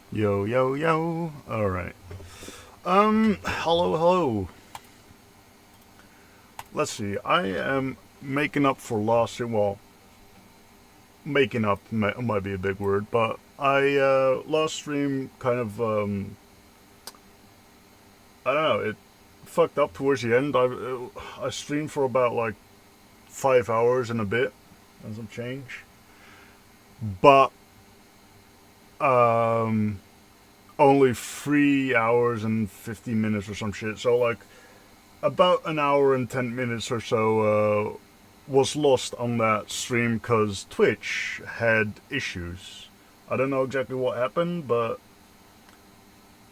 Yo, yo, yo. Alright. Hello. Let's see. I am making up for lost stream. Well, making up might be a big word, but I lost stream kind of, I don't know, it fucked up towards the end. I streamed for about like 5 hours and a bit and some change. But, um, only 3 hours and 50 minutes or some shit. So, like, about an hour and 10 minutes or so was lost on that stream because Twitch had issues. I don't know exactly what happened, but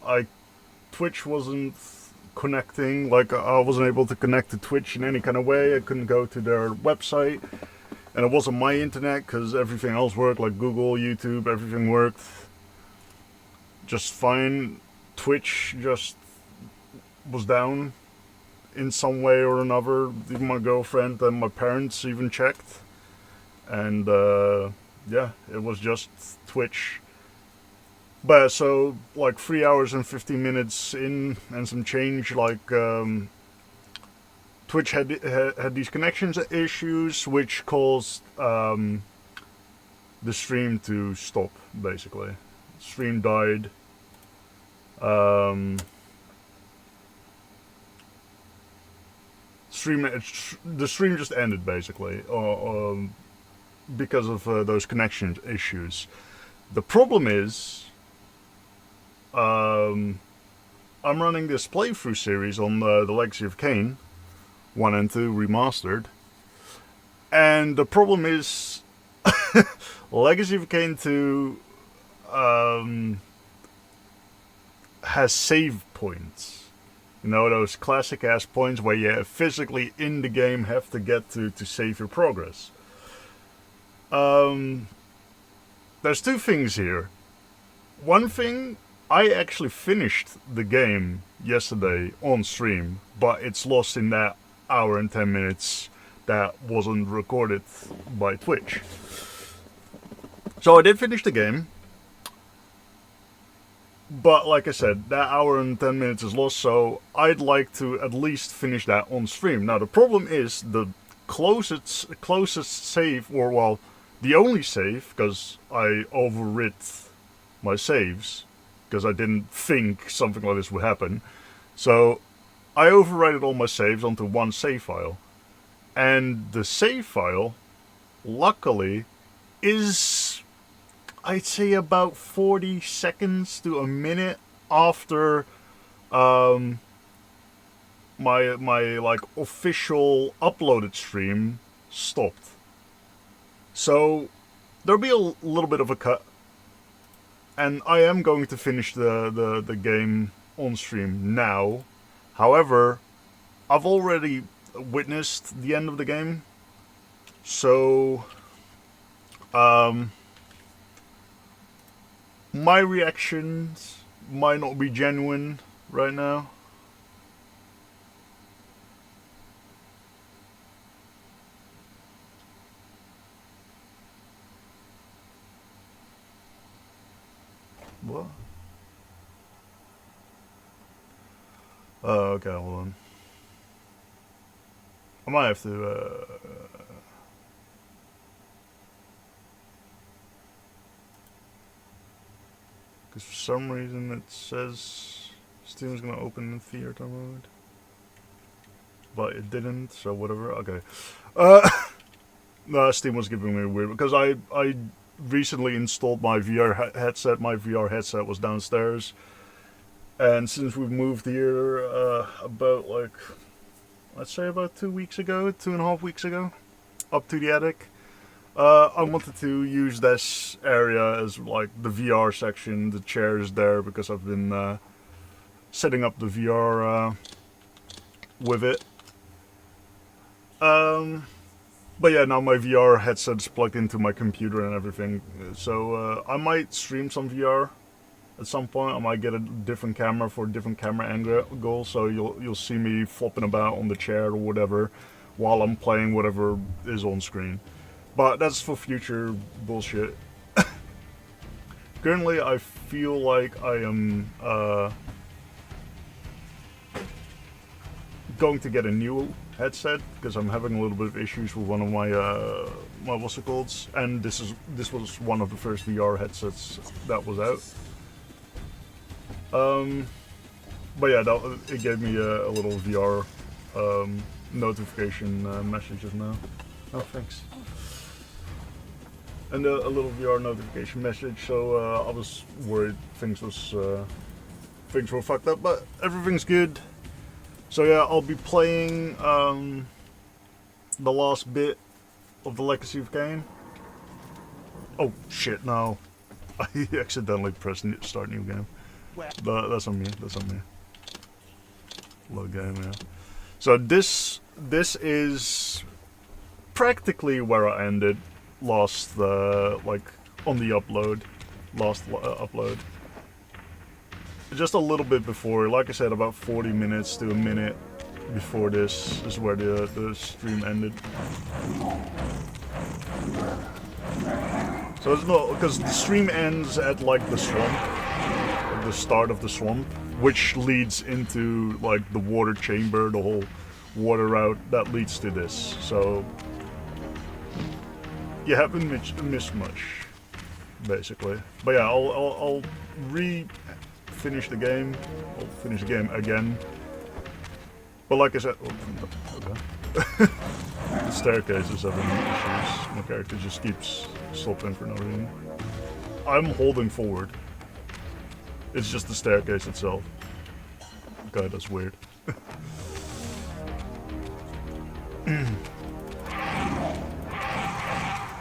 I Twitch wasn't connecting. Like, I wasn't able to connect to Twitch in any kind of way. I couldn't go to their website, and it wasn't my internet because everything else worked, like Google, YouTube, everything worked just fine. Twitch just was down in some way or another. Even my girlfriend and my parents even checked, and yeah, it was just Twitch. But so like 3 hours and 15 minutes in and some change, like Twitch had these connections issues, which caused the stream to stop. Basically, stream died. Um, the stream just ended basically, because of those connection issues. The problem is, I'm running this playthrough series on the Legacy of Kain, 1 and 2 remastered, and the problem is, Legacy of Kain 2 has save points. You know, those classic ass points where you physically in the game have to get to save your progress. There's two things here. One thing, I actually finished the game yesterday on stream, but it's lost in that hour and 10 minutes that wasn't recorded by Twitch. So I did finish the game, but like I said, that hour and 10 minutes is lost, so I'd like to at least finish that on stream. Now the problem is the closest save, or well, the only save, because I overwrit my saves, because I didn't think something like this would happen. So I overwrote all my saves onto one save file. And the save file, luckily, is, I'd say, about 40 seconds to a minute after my like official uploaded stream stopped. So there'll be a little bit of a cut, and I am going to finish the game on stream now. However, I've already witnessed the end of the game, so my reactions might not be genuine right now. What? Okay, hold on. I might have to, because for some reason it says Steam's gonna open in theater mode, but it didn't, so whatever, okay. No, Steam was giving me a weird, because I recently installed my VR headset. My VR headset was downstairs, and since we moved here about, like, let's say about 2 weeks ago, 2.5 weeks ago, up to the attic, I wanted to use this area as like the VR section, the chairs there, because I've been setting up the VR with it. But yeah, now my VR headset's plugged into my computer and everything, so I might stream some VR at some point. I might get a different camera for a different camera angle, so you'll see me flopping about on the chair or whatever while I'm playing whatever is on screen. But that's for future bullshit. Currently, I feel like I am going to get a new headset because I'm having a little bit of issues with one of my what's it called, and this was one of the first VR headsets that was out. But yeah, it gave me a little VR notification message just now. Oh, thanks. And a little VR notification message, so I was worried things were fucked up, but everything's good. So yeah, I'll be playing the last bit of the Legacy of Kain. Oh shit! No, I accidentally pressed start new game. That's on me. That's on me. Load game, yeah. So this is practically where I ended last, like on the upload, upload. Just a little bit before, like I said, about 40 minutes to a minute before this is where the stream ended. So it's not, because the stream ends at like the swamp, at the start of the swamp, which leads into like the water chamber, the whole water route that leads to this. So you haven't missed much, basically. But yeah, I'll finish the game. I'll finish the game again. But like I said, okay. The staircase is having issues. My character just keeps stopping for no reason. I'm holding forward. It's just the staircase itself. Okay, that's weird.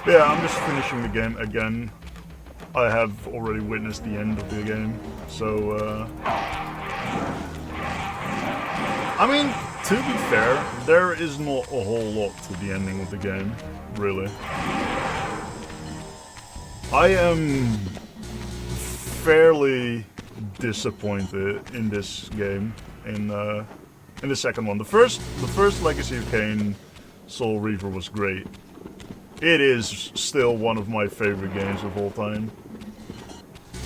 Yeah, I'm just finishing the game again. I have already witnessed the end of the game, so I mean, to be fair, there is not a whole lot to the ending of the game, really. I am fairly disappointed in this game, in the second one. The first Legacy of Kain Soul Reaver was great. It is still one of my favorite games of all time.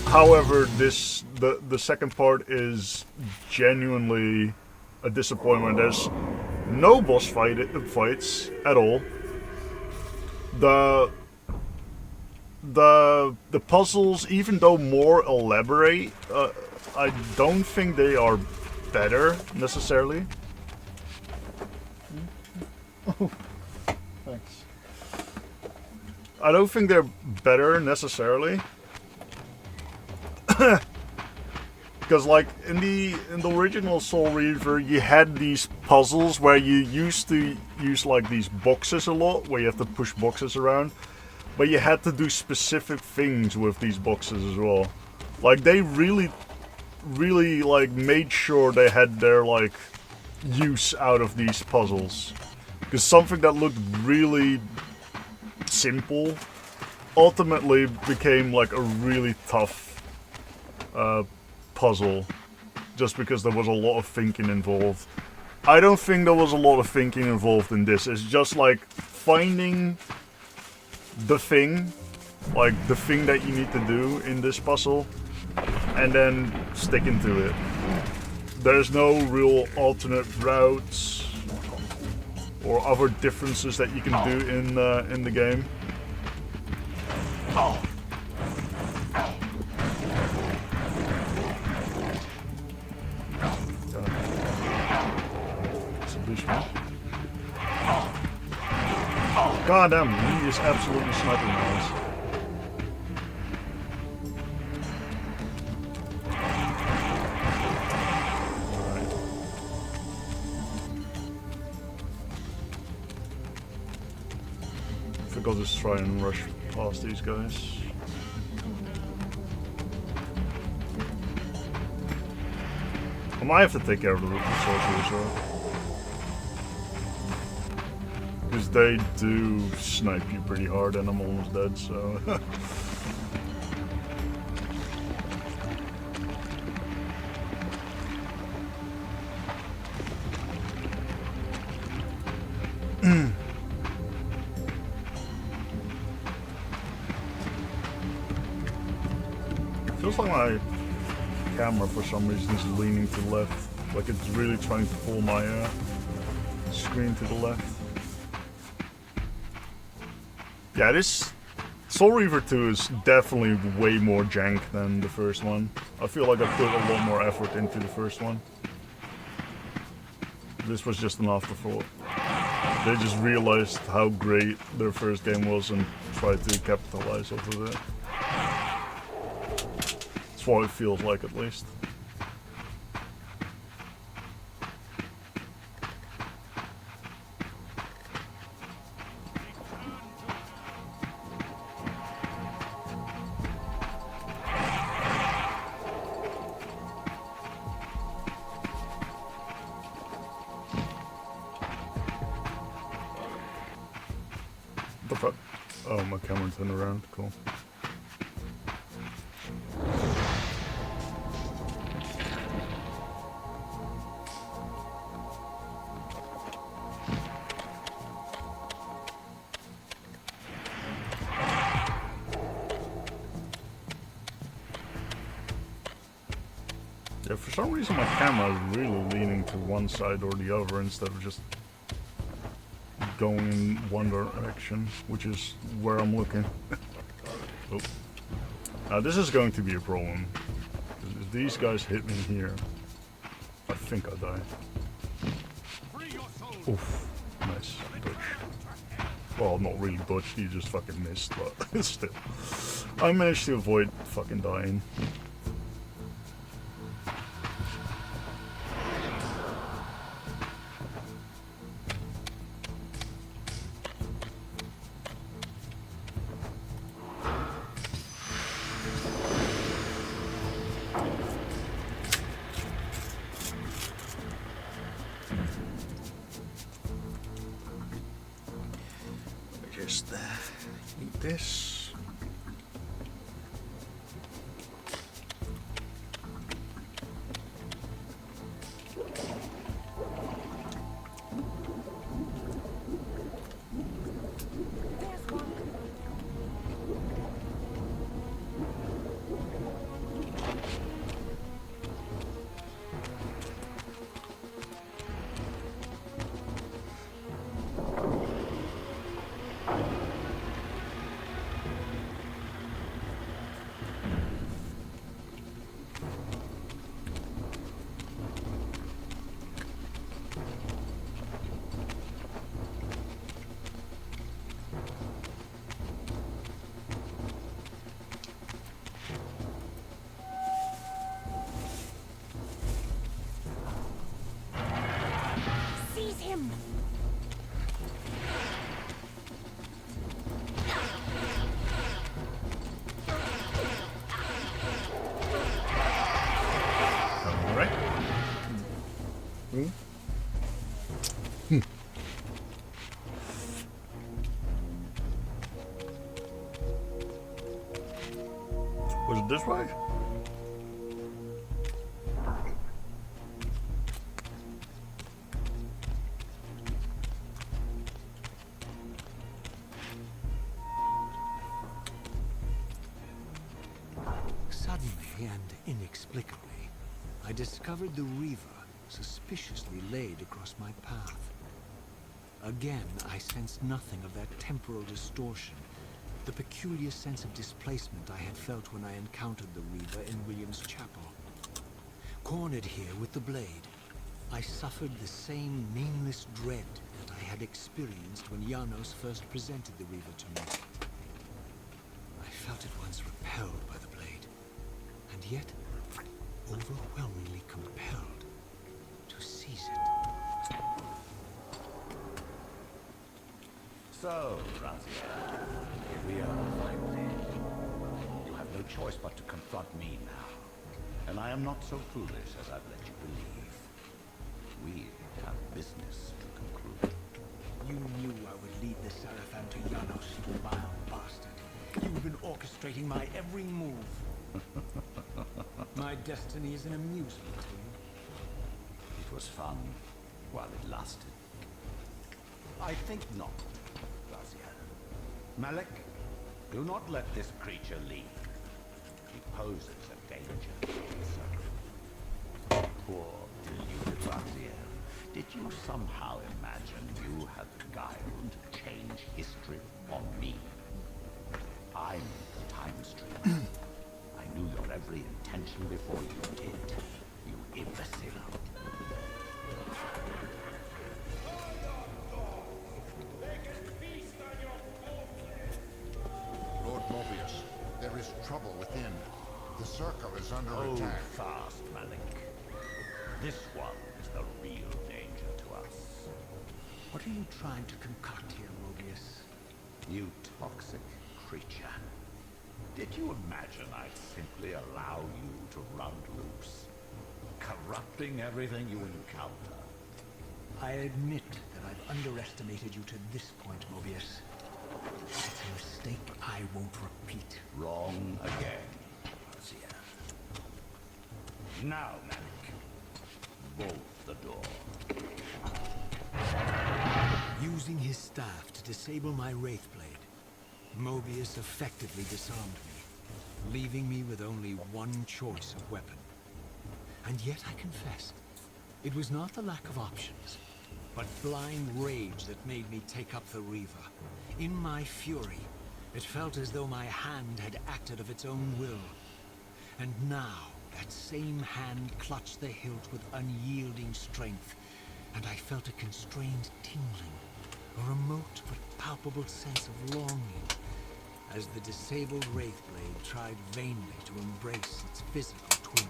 However, the second part is genuinely a disappointment. There's no boss fights at all. The puzzles, even though more elaborate, I don't think they are better necessarily. Oh, thanks. I don't think they're better necessarily. Because like in the original Soul Reaver, you had these puzzles where you used to use like these boxes a lot, where you have to push boxes around, but you had to do specific things with these boxes as well. Like they really like made sure they had their like use out of these puzzles. Because something that looked really simple ultimately became like a really tough puzzle, just because there was a lot of thinking involved. I don't think there was a lot of thinking involved in this. It's just like finding the thing, like the thing that you need to do in this puzzle, and then sticking to it. There's no real alternate routes or other differences that you can do in the game. God damn, he is absolutely sniping my ass. Alright. I think I'll just try and rush past these guys. I might have to take care of the sorcerer as well. Because they do snipe you pretty hard and I'm almost dead, so... feels like my camera for some reason is leaning to the left. Like it's really trying to pull my screen to the left. Yeah, this Soul Reaver 2 is definitely way more jank than the first one. I feel like I put a lot more effort into the first one. This was just an afterthought. They just realized how great their first game was and tried to capitalize off of it. That's what it feels like, at least. What the fuck? Oh, my camera turned around. Cool. Yeah, for some reason my camera is really leaning to one side or the other instead of just going in one direction, which is where I'm looking. Oh. Now this is going to be a problem. If these guys hit me here, I think I die. Oof. Nice. Dodge. Well, not really dodged, he just fucking missed, but still. I managed to avoid fucking dying. Just eat this. Was it this way? Suddenly and inexplicably, I discovered the Reaver suspiciously laid across my path. Again, I sensed nothing of that temporal distortion, the peculiar sense of displacement I had felt when I encountered the Reaver in William's chapel. Cornered here with the blade, I suffered the same nameless dread that I had experienced when Janos first presented the Reaver to me. I felt at once repelled by the blade, and yet overwhelmingly compelled to seize it. So, Razia, here we are finally. You have no choice but to confront me now. And I am not so foolish as I've let you believe. We have business to conclude. You knew I would lead the Seraphim to Janos, you vile bastard. You've been orchestrating my every move. My destiny is an amusement to you. It was fun while it lasted. I think not, Razia. Malik, do not let this creature leave. He poses a danger to himself. Poor deluded Raziel. Did you somehow imagine you had the guile to change history on me? I'm the time streamer. I knew your every intention before you did, you imbecile. Lord Mobius, there is trouble within. The circle is under Hold attack. fast, Malik. This one is the real danger to us. What are you trying to concoct here, Mobius? You toxic creature. Did you imagine I'd simply allow you to run loose? Corrupting everything you encounter. I admit that I've underestimated you to this point, Mobius. It's a mistake I won't repeat. Wrong again, Raziel. Now, Malik. Bolt the door. Using his staff to disable my Wraithblade, Mobius effectively disarmed me, leaving me with only one choice of weapon. And yet I confess, it was not the lack of options, but blind rage that made me take up the Reaver. In my fury, it felt as though my hand had acted of its own will. And now, that same hand clutched the hilt with unyielding strength, and I felt a constrained tingling, a remote but palpable sense of longing, as the disabled Wraithblade tried vainly to embrace its physical twin.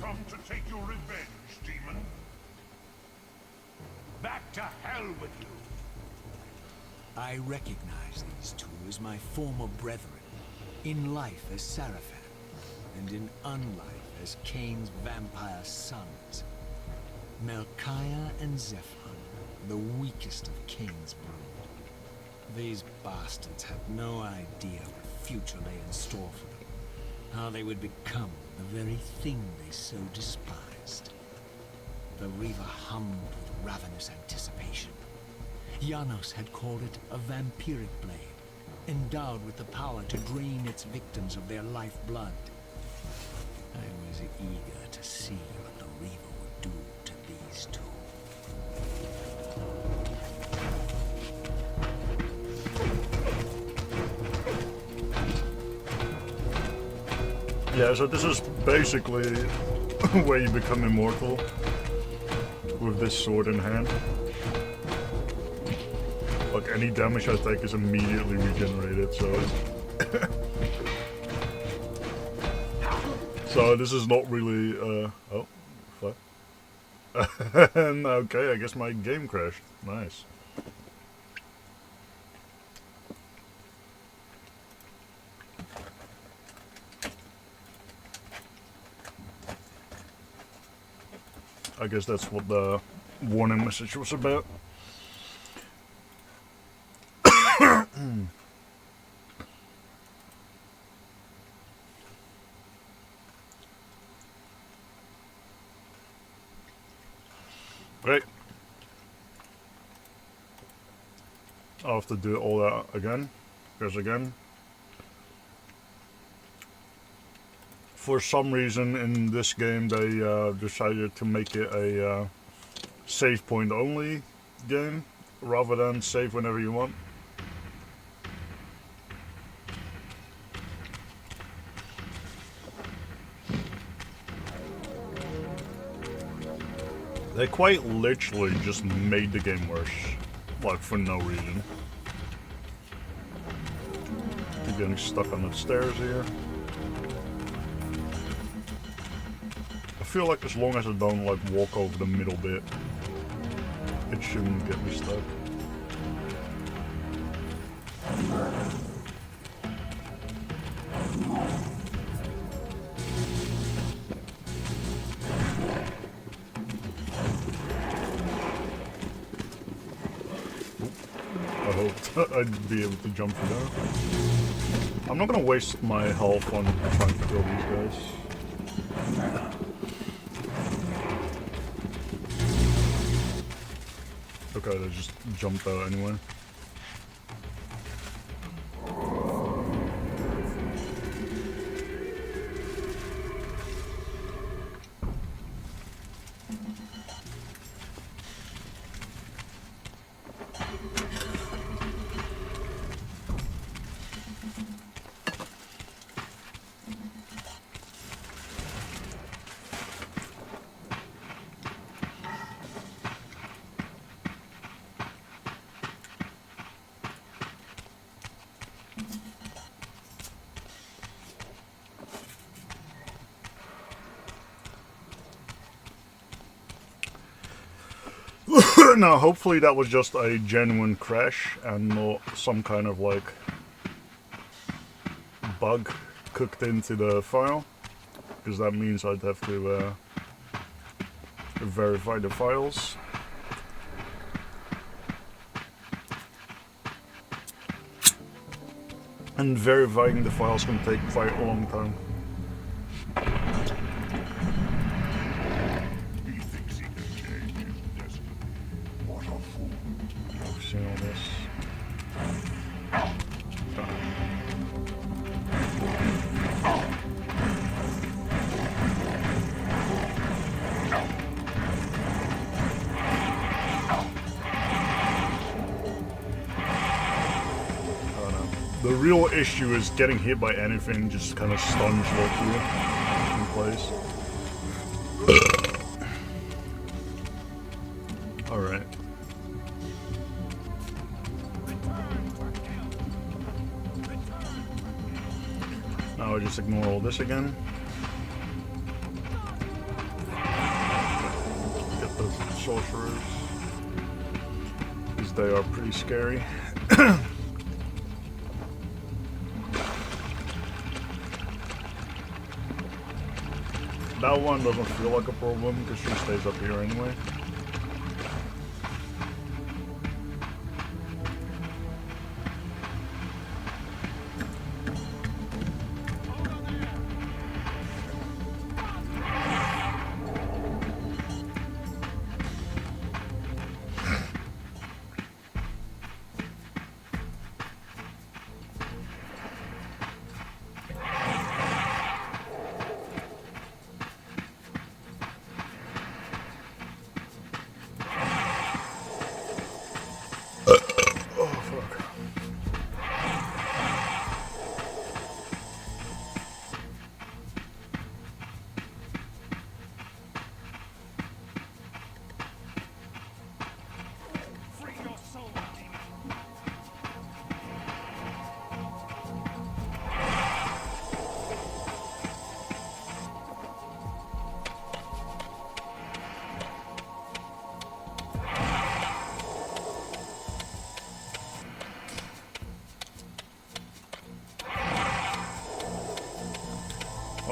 Come to take your revenge, demon. Back to hell with you. I recognize these two as my former brethren, in life as Sarafan, and in unlife as Kain's vampire sons. Melchiah and Zephon, the weakest of Kain's brood. These bastards had no idea what future lay in store for them, how they would become the very thing they so despised. The Reaver hummed with ravenous anticipation. Janos had called it a vampiric blade, endowed with the power to drain its victims of their lifeblood. I was eager to see what the Reaver would do to these two. Yeah, so this is basically where you become immortal with this sword in hand. Like any damage I take is immediately regenerated, so so this is not really oh fuck. Okay, I guess my game crashed. Nice. I guess that's what the warning message was about. Great. I'll have to do all that again, because again, for some reason in this game they decided to make it a save point only game rather than save whenever you want. They quite literally just made the game worse, like for no reason. Keep getting stuck on the stairs here. I feel like as long as I don't like walk over the middle bit, it shouldn't get me stuck. hoped I'd be able to jump through there. I'm not gonna waste my health on trying to kill these guys. Okay, they just jumped out anyway. Now, hopefully that was just a genuine crash and not some kind of like bug cooked into the file, because that means I'd have to verify the files. And verifying the files can take quite a long time. He thinks he can change his destiny. What a fool. I've seen all this. The real issue is getting hit by anything just kind of stuns you in place. Alright. Now I just ignore all this again. Get the sorcerers, because they are pretty scary. That one doesn't feel like a problem because she stays up here anyway.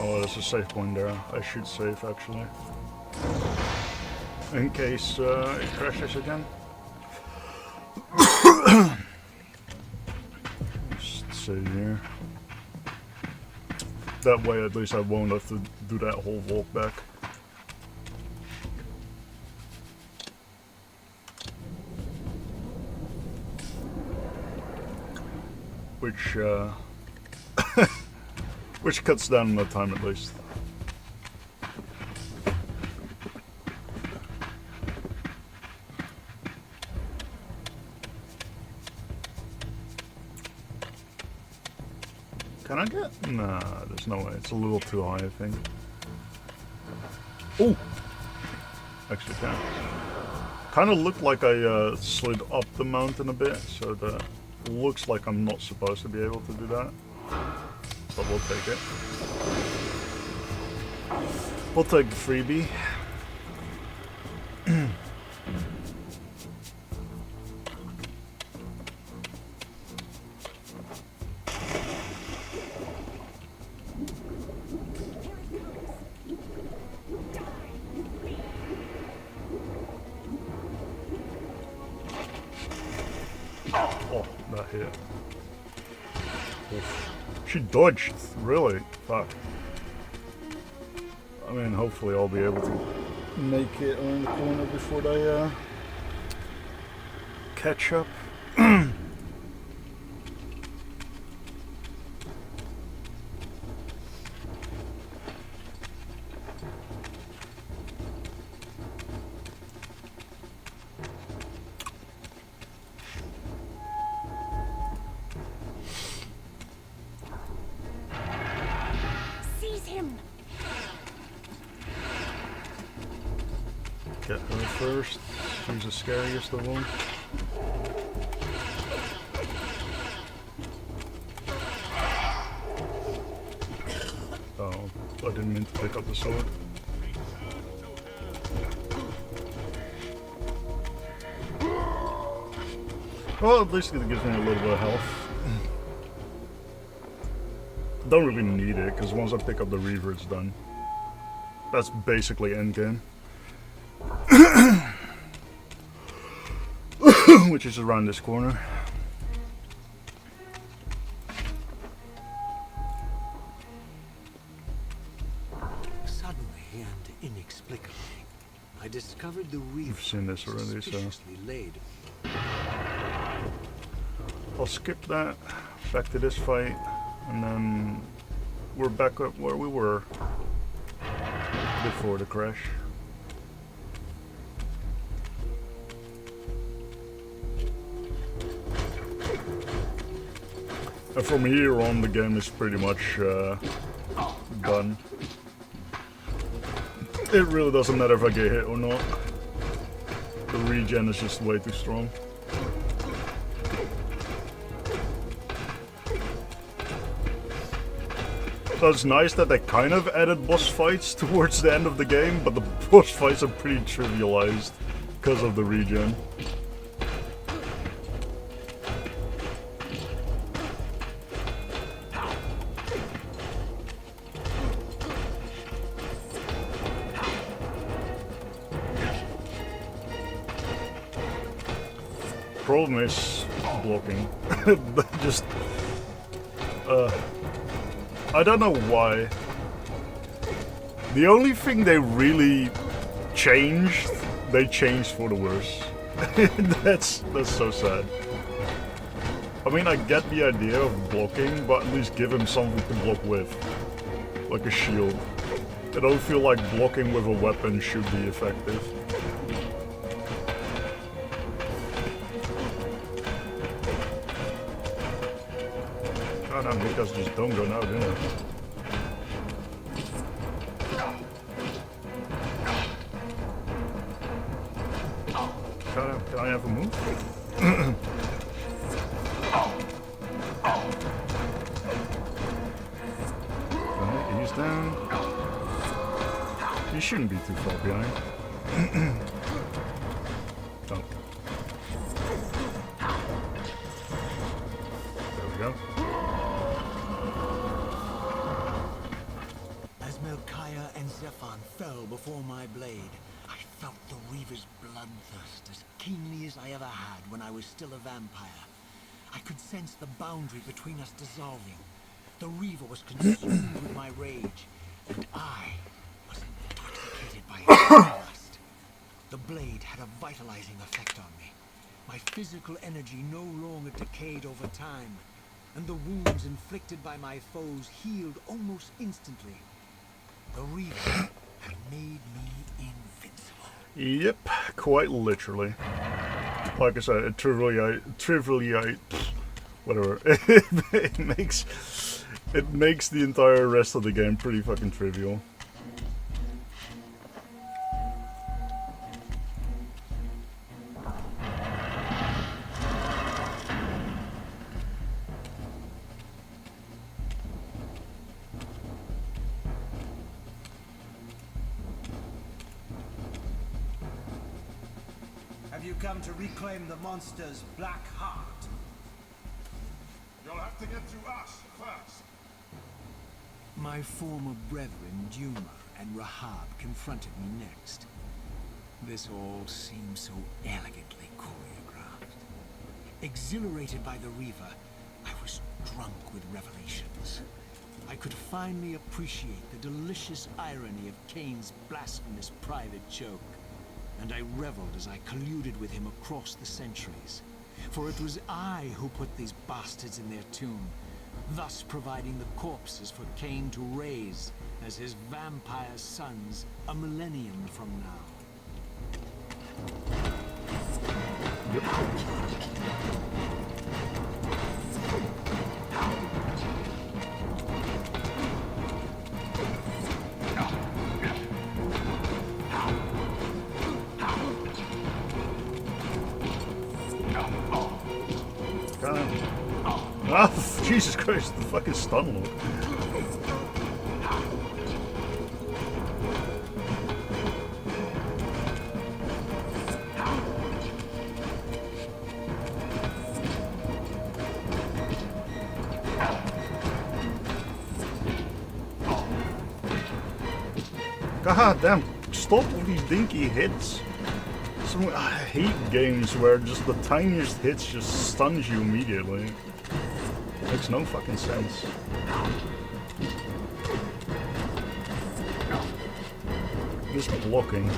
Oh, there's a save point there. I should save actually. In case it crashes again. Just save here. That way at least I won't have to do that whole walk back. Which which cuts down the time at least. Can I get? Nah, there's no way. It's a little too high, I think. Oh! Actually can. Kind of looked like I slid up the mountain a bit, so that looks like I'm not supposed to be able to do that. But we'll take it. We'll take the freebie. Oh. that hit. Oof. She dodged, really? Fuck. I mean, hopefully I'll be able to make it around the corner before they catch up. Get her first. She's the scariest of them. Oh, I didn't mean to pick up the sword. Well, at least it gives me a little bit of health. Don't really need it, because once I pick up the Reaver, it's done. That's basically endgame. Which is around this corner. Suddenly and inexplicably, I discovered the Reaver. You've seen this already, so laid. I'll skip that. Back to this fight, and then we're back up where we were before the crash. And from here on, the game is pretty much done. It really doesn't matter if I get hit or not. The regen is just way too strong. So it's nice that they kind of added boss fights towards the end of the game, but the boss fights are pretty trivialized because of the regen. Problem is blocking. Just I don't know why. The only thing they really changed, they changed for the worse. That's so sad. I mean, I get the idea of blocking, but at least give him something to block with, like a shield. I don't feel like blocking with a weapon should be effective. Because just don't go now, do they? Can I have a move? Alright, he's down. You shouldn't be too far behind. Oh. There we go. Fell before my blade. I felt the Reaver's bloodthirst as keenly as I ever had when I was still a vampire. I could sense the boundary between us dissolving. The Reaver was consumed with my rage, and I was intoxicated by its lust. The blade had a vitalizing effect on me. My physical energy no longer decayed over time, and the wounds inflicted by my foes healed almost instantly. The Reaver had made me invincible. Yep, quite literally. Like I said, whatever. it makes the entire rest of the game pretty fucking trivial. Have you come to reclaim the monster's black heart? You'll have to get through us first. My former brethren, Duma and Rahab, confronted me next. This all seemed so elegantly choreographed. Exhilarated by the Reaver, I was drunk with revelations. I could finally appreciate the delicious irony of Kain's blasphemous private joke, and I reveled as I colluded with him across the centuries. For it was I who put these bastards in their tomb, thus providing the corpses for Kain to raise as his vampire sons a millennium from now. Ah, Jesus Christ, the fucking stun lock. God damn, stop with these dinky hits. I hate games where just the tiniest hits just stuns you immediately. Makes no fucking sense. This blocking.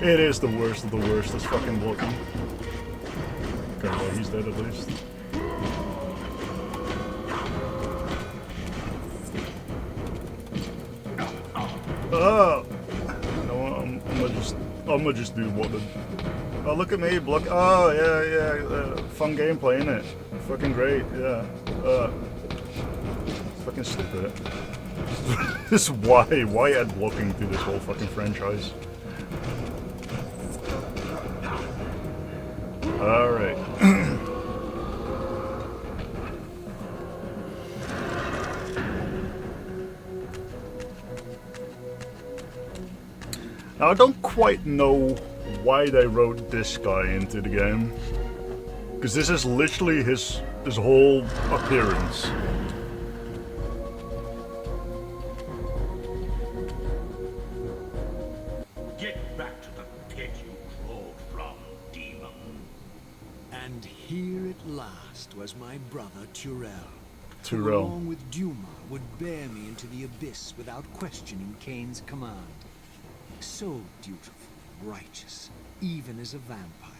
It is the worst of the worst, this fucking blocking. Okay, well, he's dead at least. No, I'm gonna just do what the... Oh, look at me, block. Oh, yeah, fun gameplay, innit? Fucking great, yeah. Fucking stupid. This why add blocking to this whole fucking franchise? Alright. Now, I don't quite know why they wrote this guy into the game. Because this is literally his whole appearance. Get back to the pit you crawled from, demon. And here at last was my brother Tyrell. Who, Tyrell. along with Duma, would bear me into the abyss without questioning Kain's command. So dutiful, righteous, even as a vampire.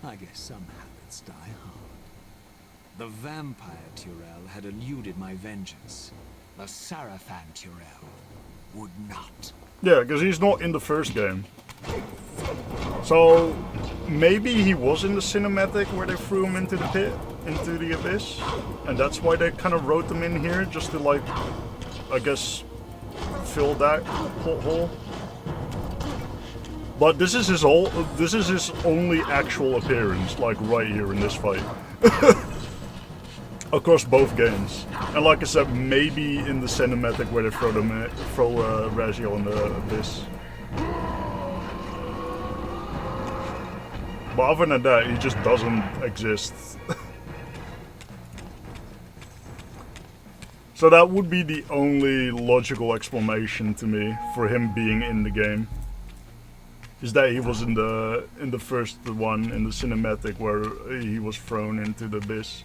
I guess some habits die hard. The vampire Tyrell had eluded my vengeance. The Sarafan Tyrell would not. Yeah, because he's not in the first game. So, maybe he was in the cinematic where they threw him into the pit, into the abyss. And that's why they kind of wrote him in here, just to like, I guess, fill that hole. But this is his only actual appearance, like right here in this fight. Across both games. And like I said, maybe in the cinematic where they throw Raziel in the abyss. But other than that, he just doesn't exist. So that would be the only logical explanation to me for him being in the game. Is that he was in the first one, in the cinematic, where he was thrown into the abyss.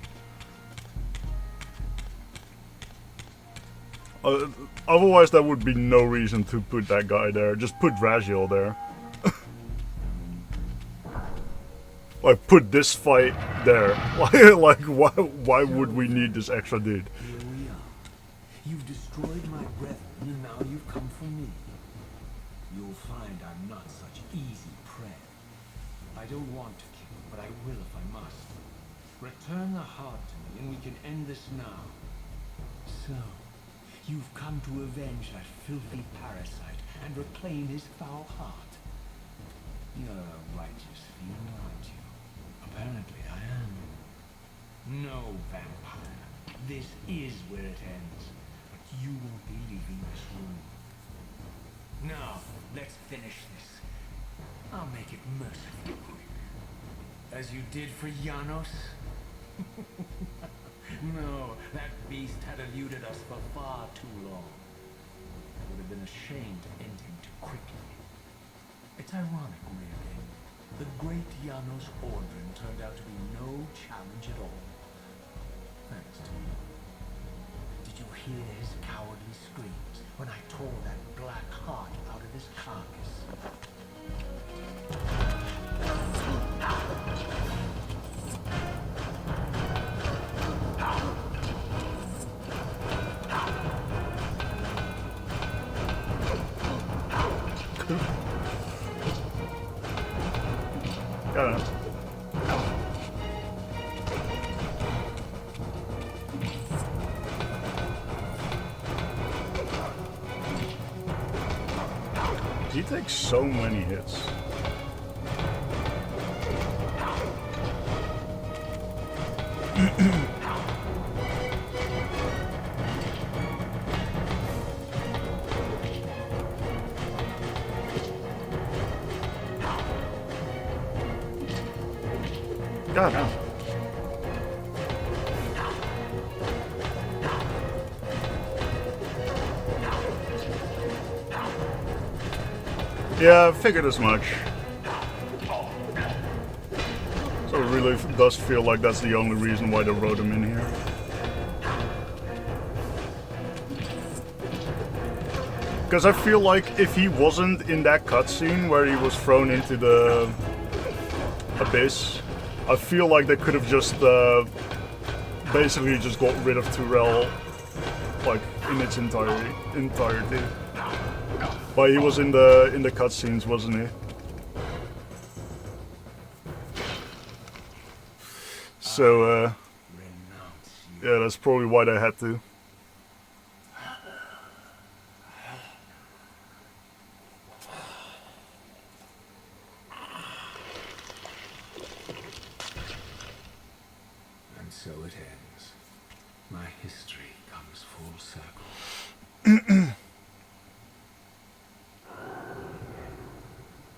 Otherwise, there would be no reason to put that guy there. Just put Raziel there. Like, put this fight there. Like, why would we need this extra dude? Here we are. You've destroyed my brethren, and now you've come for me. You'll find I'm not such easy prey. I don't want to kill, but I will if I must. Return the heart to me, and we can end this now. So, you've come to avenge that filthy parasite and reclaim his foul heart. You're a righteous fiend, aren't you? Apparently I am. No, vampire. This is where it ends. But you won't be leaving this room. Now, let's finish this. I'll make it mercifully quick. As you did for Janos? No, that beast had eluded us for far too long. It would have been a shame to end him too quickly. It's ironic, RKaneGaming. The great Janos Ordrin turned out to be no challenge at all. Thanks to you. Did you hear his cowardly screams when I tore that black heart out of his carcass? Got it. He takes so many hits. God, no. Yeah, I figured as much. So it really does feel like that's the only reason why they wrote him in here. Because I feel like if he wasn't in that cutscene where he was thrown into the abyss, I feel like they could have just basically just got rid of Tyrell, like in its entirety. But he was in the cutscenes, wasn't he? So yeah, that's probably why they had to. So it ends. My history comes full circle.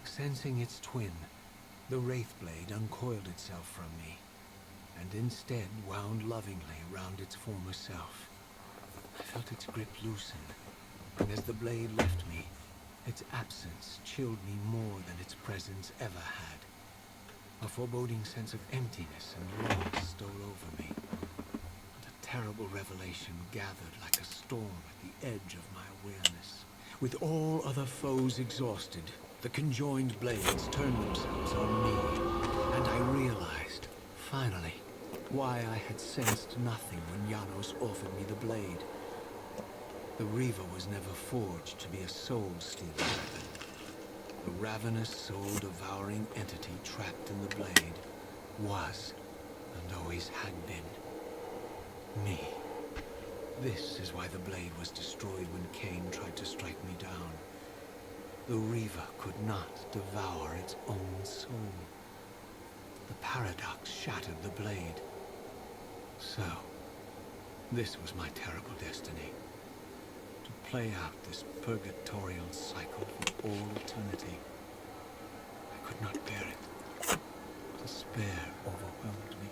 Sensing its twin, the Wraith Blade uncoiled itself from me, and instead wound lovingly around its former self. I felt its grip loosen, and as the blade left me, its absence chilled me more than its presence ever had. A foreboding sense of emptiness and loss stole over me. And a terrible revelation gathered like a storm at the edge of my awareness. With all other foes exhausted, the conjoined blades turned themselves on me. And I realized, finally, why I had sensed nothing when Janos offered me the blade. The Reaver was never forged to be a soul-stealing weapon. The ravenous, soul-devouring entity trapped in the blade was, and always had been, me. This is why the blade was destroyed when Kain tried to strike me down. The Reaver could not devour its own soul. The paradox shattered the blade. So, this was my terrible destiny. Play out this purgatorial cycle for all eternity. I could not bear it. Despair overwhelmed me.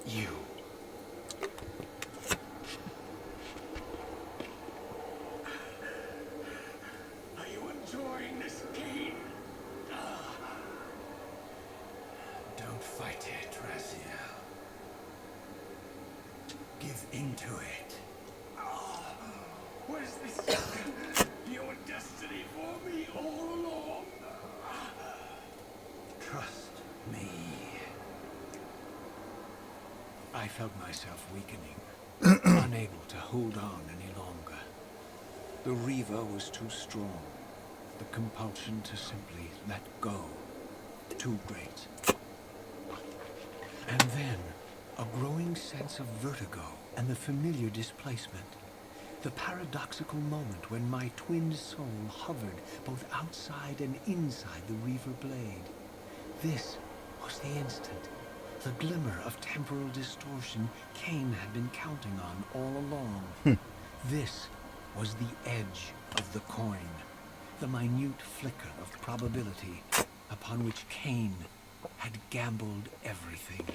You. Are you enjoying this game? Don't fight it, Raziel. Give into it. Was this your destiny for me all along? Trust me. I felt myself weakening, unable to hold on any longer. The Reaver was too strong. The compulsion to simply let go, too great. And then, a growing sense of vertigo and the familiar displacement. The paradoxical moment when my twin soul hovered both outside and inside the Reaver blade. This was the instant, the glimmer of temporal distortion Kain had been counting on all along. This was the edge of the coin, the minute flicker of probability upon which Kain had gambled everything.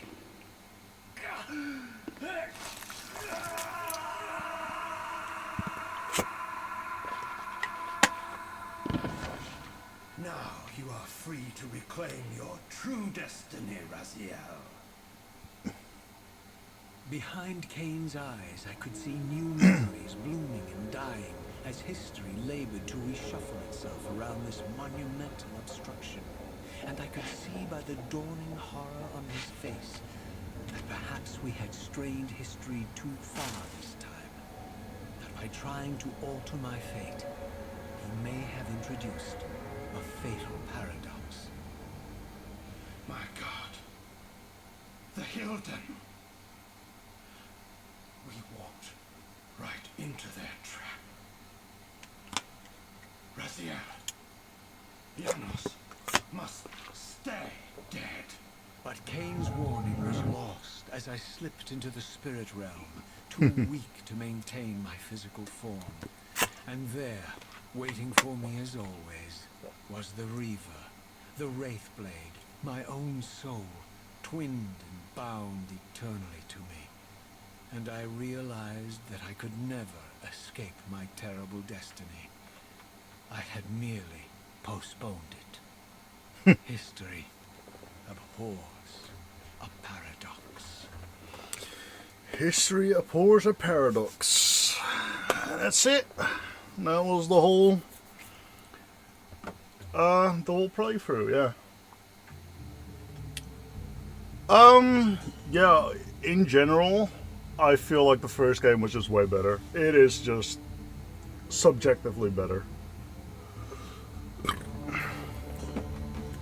Now you are free. free to reclaim your true destiny, Raziel. Behind Kain's eyes, I could see new memories blooming and dying as history labored to reshuffle itself around this monumental obstruction. And I could see by the dawning horror on his face that perhaps we had strained history too far this time. That by trying to alter my fate, he may have introduced a fatal paradox. My God. The Hilden. We walked right into their trap. Raziel. Janos must stay dead. But Kain's warning was lost as I slipped into the spirit realm, too weak to maintain my physical form. And there, waiting for me as always, was the Reaver, the Wraithblade, my own soul, twinned and bound eternally to me. And I realized that I could never escape my terrible destiny. I had merely postponed it. History abhors a paradox. History abhors a paradox. That's it. That was the whole playthrough, yeah. Yeah, in general, I feel like the first game was just way better. It is just subjectively better.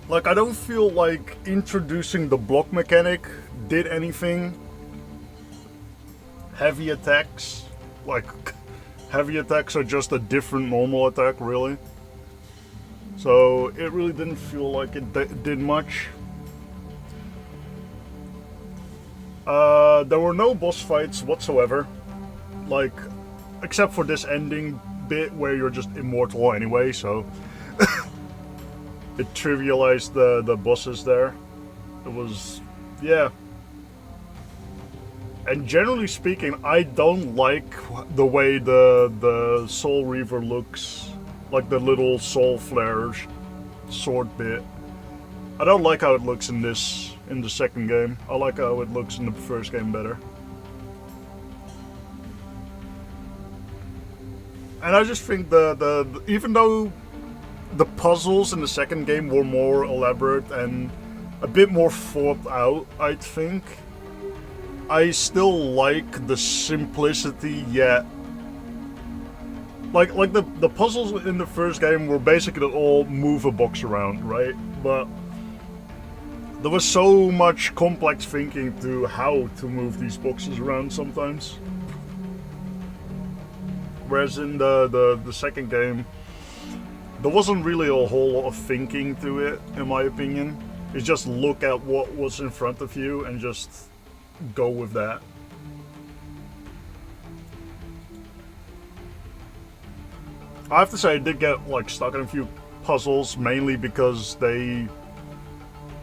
Like, I don't feel like introducing the block mechanic did anything. Heavy attacks, like, heavy attacks are just a different normal attack, really. So, it really didn't feel like it did much. There were no boss fights whatsoever. Like, except for this ending bit where you're just immortal anyway, so... It trivialized the bosses there. It was... yeah. And generally speaking, I don't like the way the Soul Reaver looks. Like the little soul flare sword bit. I don't like how it looks in the second game. I like how it looks in the first game better. And I just think even though the puzzles in the second game were more elaborate and a bit more thought out, I think, I still like the simplicity, yet... Like the puzzles in the first game were basically all move a box around, right? But there was so much complex thinking to how to move these boxes around sometimes. Whereas in the second game, there wasn't really a whole lot of thinking to it, in my opinion. It's just look at what was in front of you and just go with that. I have to say I did get like stuck in a few puzzles, mainly because they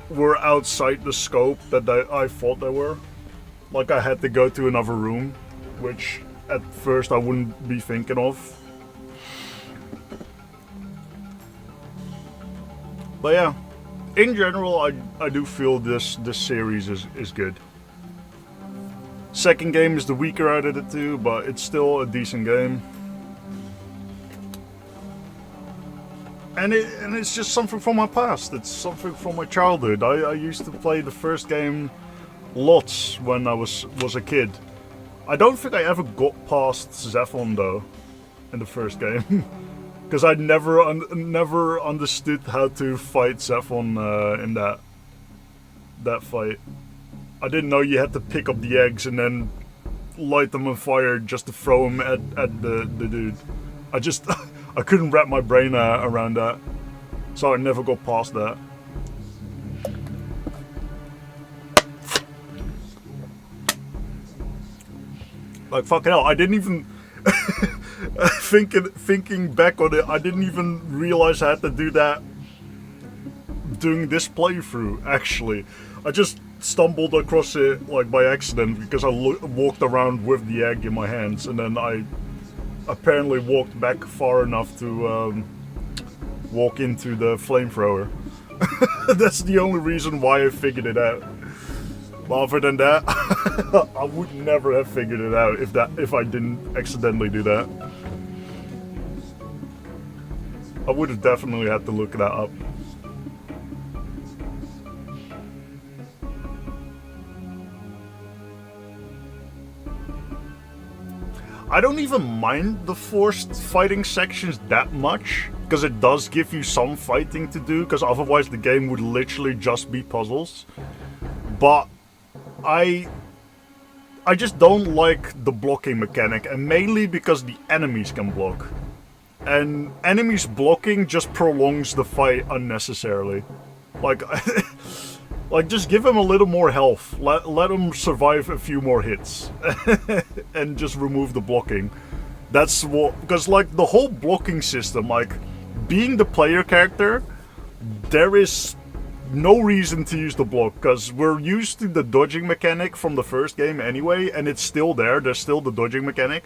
were outside the scope that I thought they were. Like I had to go to another room, which at first I wouldn't be thinking of. But yeah, in general, I do feel this series is good. Second game is the weaker out of the two, but it's still a decent game. And it's just something from my past. It's something from my childhood. I used to play the first game lots when I was a kid. I don't think I ever got past Zephon though in the first game. Because I never understood how to fight Zephon in that fight. I didn't know you had to pick up the eggs and then light them on fire just to throw them at the dude. I couldn't wrap my brain around that, so I never got past that. Like fucking hell, I didn't even thinking back on it, I didn't even realize I had to do that doing this playthrough. Actually, I just stumbled across it like by accident because I walked around with the egg in my hands, and then I apparently walked back far enough to walk into the flamethrower. That's the only reason why I figured it out. But other than that, I would never have figured it out if I didn't accidentally do that. I would have definitely had to look that up. I don't even mind the forced fighting sections that much, because it does give you some fighting to do, because otherwise the game would literally just be puzzles. But I just don't like the blocking mechanic, and mainly because the enemies can block. And enemies blocking just prolongs the fight unnecessarily. Like, like just give them a little more health. Let them survive a few more hits. And just remove the blocking. That's what... Because, like, the whole blocking system, like, being the player character, there is no reason to use the block. Because we're used to the dodging mechanic from the first game anyway, and it's still there. There's still the dodging mechanic.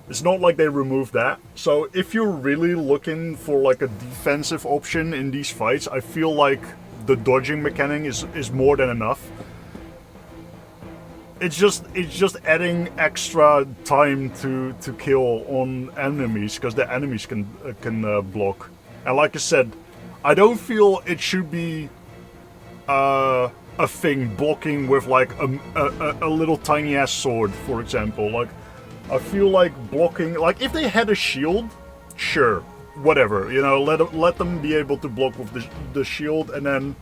It's not like they removed that. So if you're really looking for like a defensive option in these fights, I feel like the dodging mechanic is more than enough. It's just adding extra time to kill on enemies, because the enemies can block. And like I said, I don't feel it should be a thing blocking with like a little tiny ass sword, for example. Like, I feel like blocking, like if they had a shield, sure, whatever, you know, let them be able to block with the shield, and then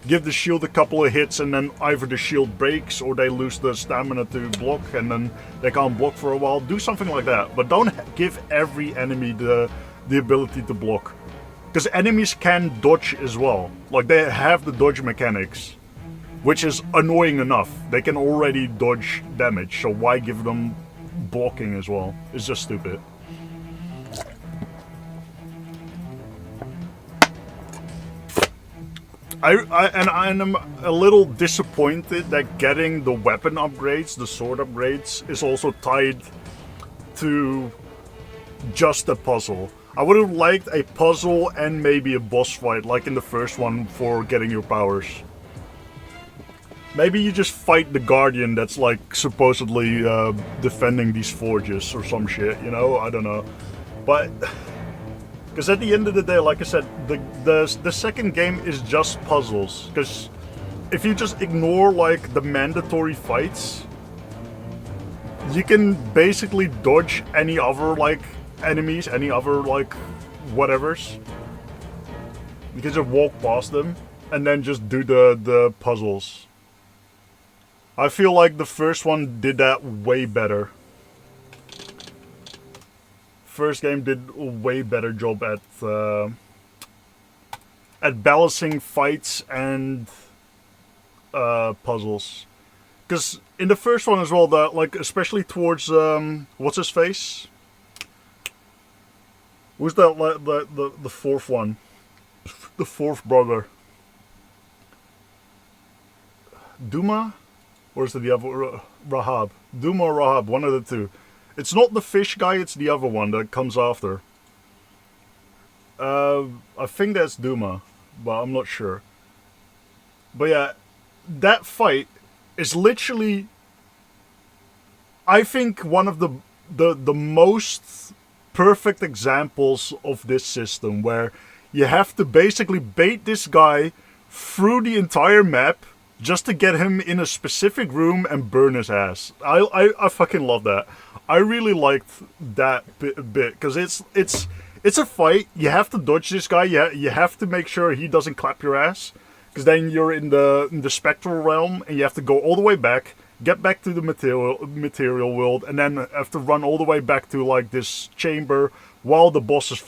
give the shield a couple of hits, and then either the shield breaks or they lose the stamina to block, and then they can't block for a while. Do something like that, but don't give every enemy the ability to block, because enemies can dodge as well. Like, they have the dodge mechanics, which is annoying enough. They can already dodge damage, so why give them blocking as well? It's just stupid. I'm a little disappointed that getting the weapon upgrades, the sword upgrades, is also tied to just a puzzle. I would have liked a puzzle and maybe a boss fight, like in the first one, for getting your powers. Maybe you just fight the Guardian that's like supposedly defending these forges or some shit, you know? I don't know. But, because at the end of the day, like I said, the second game is just puzzles. Because if you just ignore like the mandatory fights, you can basically dodge any other like enemies, any other like whatevers. You can just walk past them and then just do the puzzles. I feel like the first one did that way better. First game did a way better job at balancing fights and puzzles. Because in the first one as well, that like especially towards what's his face? Who's that? The fourth one, the fourth brother. Duma. Or is it the other? Rahab. Duma or Rahab, one of the two. It's not the fish guy, it's the other one that comes after. I think that's Duma, but I'm not sure. But yeah, that fight is literally, I think, one of the most perfect examples of this system, where you have to basically bait this guy through the entire map just to get him in a specific room and burn his ass. I fucking love that. I really liked that bit, because it's a fight. You have to dodge this guy. You have to make sure he doesn't clap your ass, because then you're in the spectral realm, and you have to go all the way back, get back to the material world, and then have to run all the way back to like this chamber while the boss is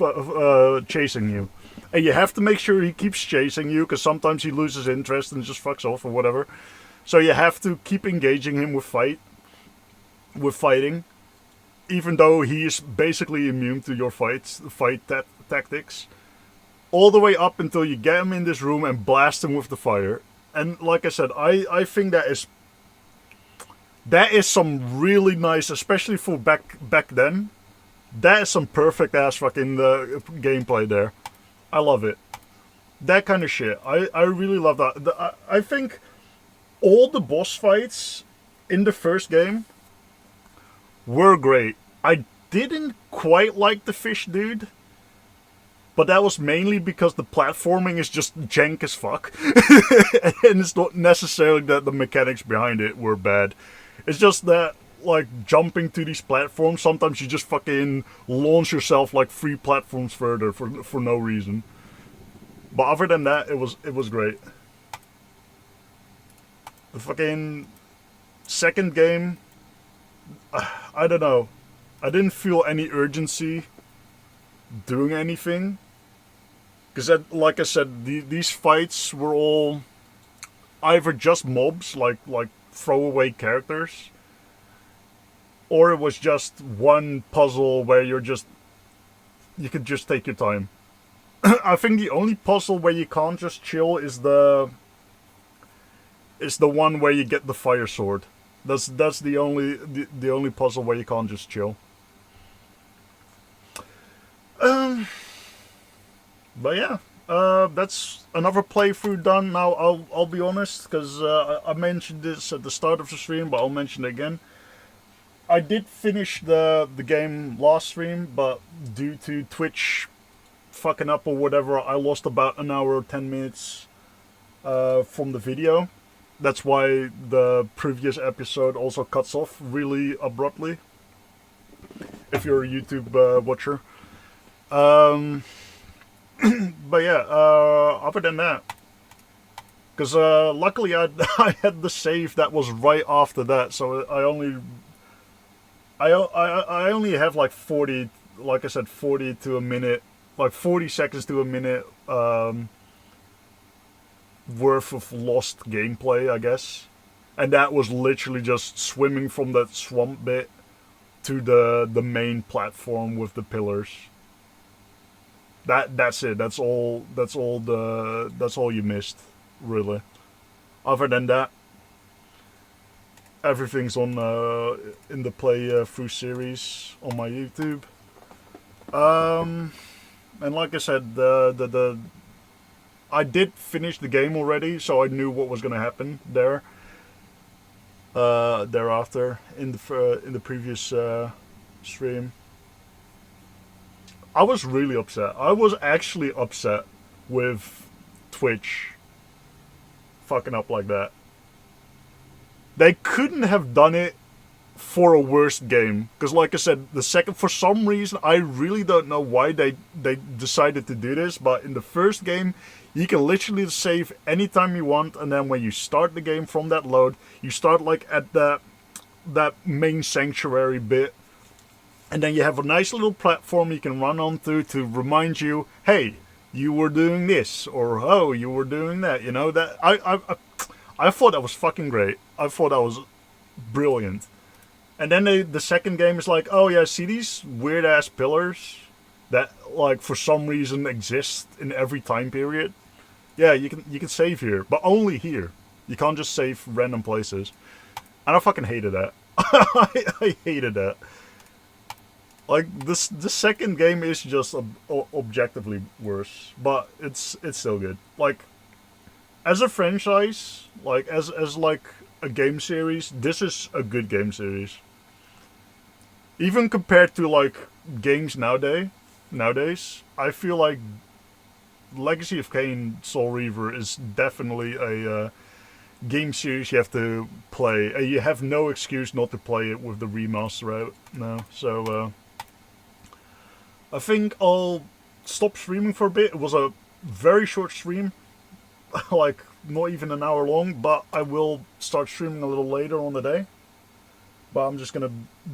chasing you. And you have to make sure he keeps chasing you, because sometimes he loses interest and just fucks off or whatever. So you have to keep engaging him with fighting, even though he is basically immune to your fight tactics. All the way up until you get him in this room and blast him with the fire. And like I said, I think that is some really nice, especially for back then. That is some perfect ass fucking gameplay there. I love it. That kind of shit. I really love that. I think all the boss fights in the first game were great. I didn't quite like the fish dude, but that was mainly because the platforming is just jank as fuck. And it's not necessarily that the mechanics behind it were bad. It's just that, like, jumping to these platforms, sometimes you just fucking launch yourself like 3 platforms further for no reason. But other than that, it was great. The fucking second game, I don't know. I didn't feel any urgency doing anything. Because, like I said, these fights were all either just mobs, like throwaway characters, or it was just one puzzle where you could just take your time. I think the only puzzle where you can't just chill is the one where you get the fire sword. That's the only puzzle where you can't just chill. But yeah, that's another playthrough done. Now I'll be honest, because I mentioned this at the start of the stream, but I'll mention it again. I did finish the game last stream, but due to Twitch fucking up or whatever, I lost about an hour or 10 minutes from the video. That's why the previous episode also cuts off really abruptly, if you're a YouTube watcher. But yeah, other than that, because luckily I had the save that was right after that, so I only have like 40, like I said, 40 to a minute, like 40 seconds to a minute worth of lost gameplay, I guess. And that was literally just swimming from that swamp bit to the main platform with the pillars. That's it. That's all you missed, really. Other than that, everything's on in the play through series on my YouTube. And like I said, I did finish the game already, so I knew what was gonna happen there. Thereafter in the previous stream. I was really upset. I was actually upset with Twitch fucking up like that. They couldn't have done it for a worse game. Because like I said, the second, for some reason, I really don't know why they decided to do this, but in the first game, you can literally save anytime you want, and then when you start the game from that load, you start like at that main sanctuary bit, and then you have a nice little platform you can run onto to remind you, hey, you were doing this, or oh, you were doing that. You know, that I thought that was fucking great. I thought that was brilliant. And then the second game is like, oh yeah, see these weird ass pillars that like for some reason exist in every time period? Yeah, you can save here, but only here. You can't just save random places. And I fucking hated that. I hated that. Like the second game is just objectively worse, but it's still good. Like as a franchise, like as like a game series, this is a good game series. Even compared to like games nowadays, I feel like Legacy of Kain Soul Reaver is definitely a game series you have to play. You have no excuse not to play it with the remaster out now. So I think I'll stop streaming for a bit. It was a very short stream, like not even an hour long, but I will start streaming a little later on the day. But I'm just gonna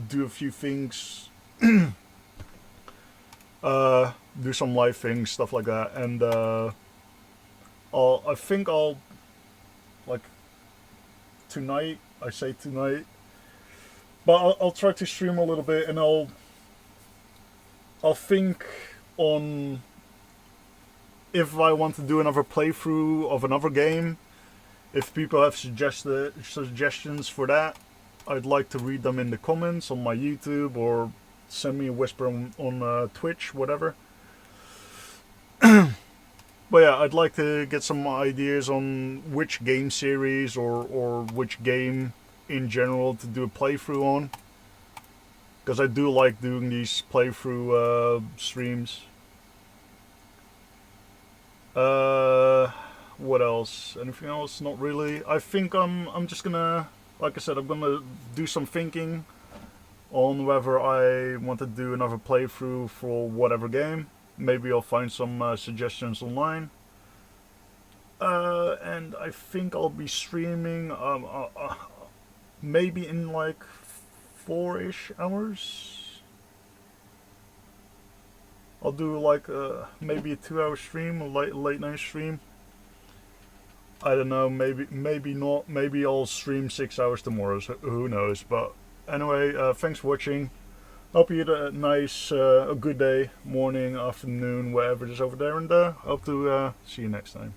do a few things, do some live things, stuff like that, and I think I'll, like, tonight, I say tonight, but I'll try to stream a little bit, and I'll think on if I want to do another playthrough of another game. If people have suggestions for that, I'd like to read them in the comments on my YouTube, or send me a whisper on Twitch, whatever. But yeah, I'd like to get some ideas on which game series or which game in general to do a playthrough on. Because I do like doing these playthrough streams. What else? Anything else? Not really. I think I'm just gonna, like I said, I'm gonna do some thinking on whether I want to do another playthrough for whatever game. Maybe I'll find some suggestions online. And I think I'll be streaming maybe in like 4-ish hours. I'll do like maybe a 2-hour stream, a late night stream. I don't know, maybe not. Maybe I'll stream 6 hours tomorrow, so who knows. But anyway, thanks for watching. Hope you had a nice, a good day, morning, afternoon, wherever it is over there, and hope to see you next time.